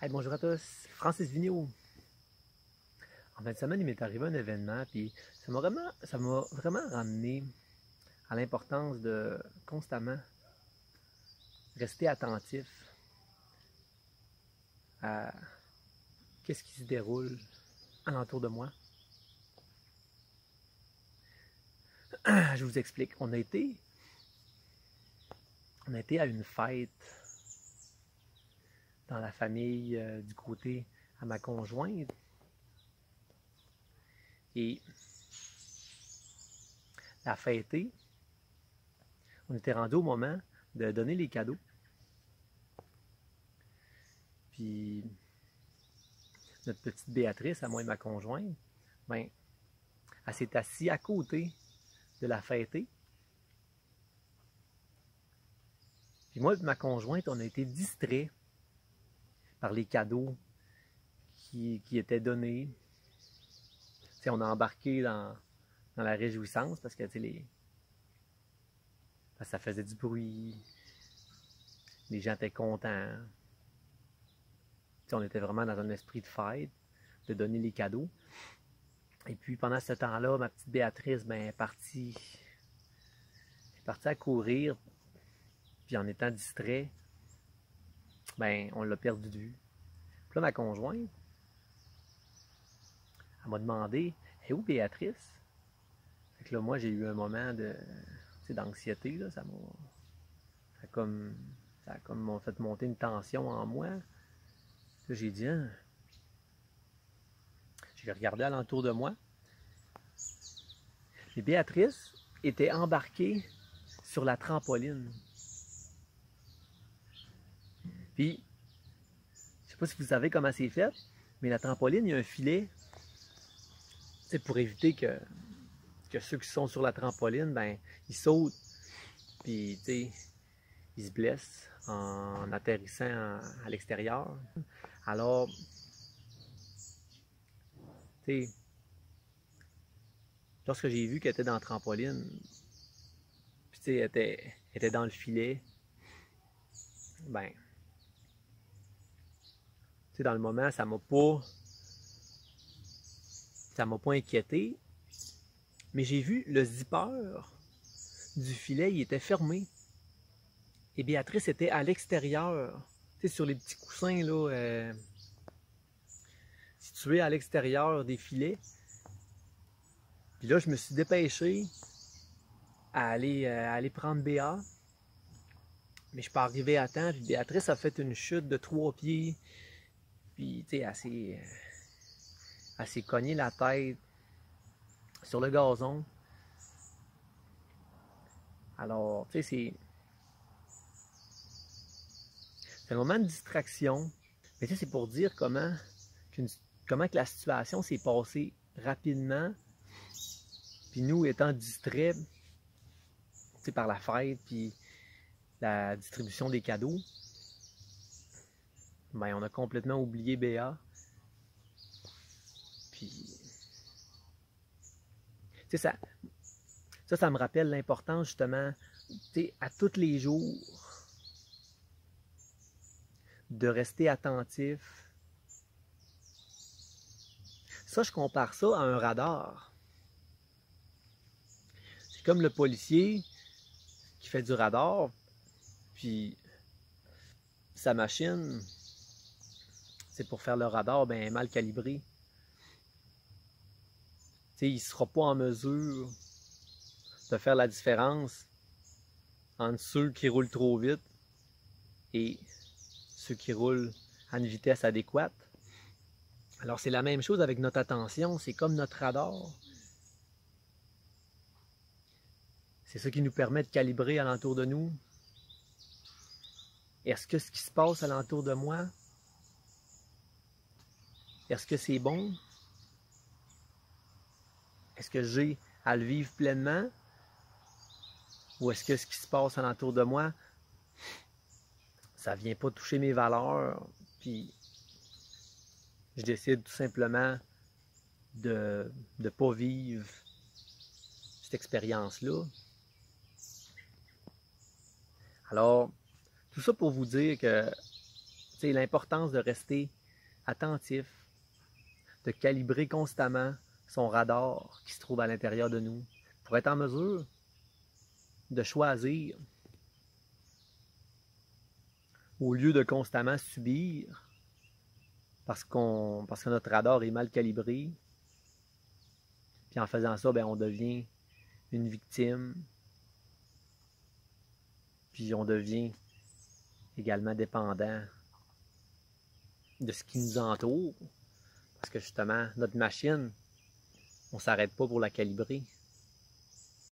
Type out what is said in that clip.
Hey, bonjour à tous, Francis Vigneault. En fin de semaine, il m'est arrivé un événement, puis ça m'a vraiment ramené à l'importance de constamment rester attentif à qu'est-ce qui se déroule alentour de moi. Je vous explique. On a été à une fête dans la famille du côté à ma conjointe. Et la fêtée, on était rendu au moment de donner les cadeaux. Puis notre petite Béatrice, à moi et ma conjointe, ben, elle s'est assise à côté de la fêtée. Puis moi et ma conjointe, on a été distraits par les cadeaux qui étaient donnés. T'sais, on a embarqué dans la réjouissance parce que ça faisait du bruit, les gens étaient contents. T'sais, on était vraiment dans un esprit de fête, de donner les cadeaux. Et puis pendant ce temps-là, ma petite Béatrice est partie à courir. Puis en étant distrait, on l'a perdu de vue. Puis là, ma conjointe, elle m'a demandé, « Et où Béatrice? » Fait que là, moi, j'ai eu un moment d'anxiété, là. Ça a comme fait monter une tension en moi. Là, j'ai dit, hein? J'ai regardé alentour de moi. Et Béatrice était embarquée sur la trampoline. Puis, je sais pas si vous savez comment c'est fait, mais la trampoline, il y a un filet. C'est pour éviter que ceux qui sont sur la trampoline, ils sautent, puis ils se blessent en atterrissant à l'extérieur. Alors, lorsque j'ai vu qu'elle était dans la trampoline, puis elle était dans le filet, dans le moment, ça m'a pas inquiété, mais j'ai vu le zipper du filet, il était fermé. Et Béatrice était à l'extérieur, sur les petits coussins là, situés à l'extérieur des filets. Puis là, je me suis dépêché à aller prendre Béa, mais je ne suis pas arrivé à temps. Puis Béatrice a fait une chute de 3 pieds. Puis, elle s'est cognée la tête sur le gazon. Alors, c'est un moment de distraction. Mais c'est pour dire comment que la situation s'est passée rapidement. Puis nous, étant distraits par la fête, puis la distribution des cadeaux, on a complètement oublié Béa. Puis, ça me rappelle l'importance justement, à tous les jours, de rester attentif. Ça, je compare ça à un radar. C'est comme le policier qui fait du radar, puis sa machine, c'est pour faire le radar mal calibré. Il ne sera pas en mesure de faire la différence entre ceux qui roulent trop vite et ceux qui roulent à une vitesse adéquate. Alors c'est la même chose avec notre attention, c'est comme notre radar. C'est ça qui nous permet de calibrer alentour de nous. Est-ce que ce qui se passe alentour de moi, est-ce que c'est bon? Est-ce que j'ai à le vivre pleinement? Ou est-ce que ce qui se passe alentour de moi, ça ne vient pas toucher mes valeurs, puis je décide tout simplement de ne pas vivre cette expérience-là? Alors, tout ça pour vous dire que sais, l'importance de rester attentif, de calibrer constamment son radar qui se trouve à l'intérieur de nous pour être en mesure de choisir au lieu de constamment subir parce que notre radar est mal calibré. Puis en faisant ça, ben, on devient une victime. Puis on devient également dépendant de ce qui nous entoure. Parce que justement, notre machine, on ne s'arrête pas pour la calibrer.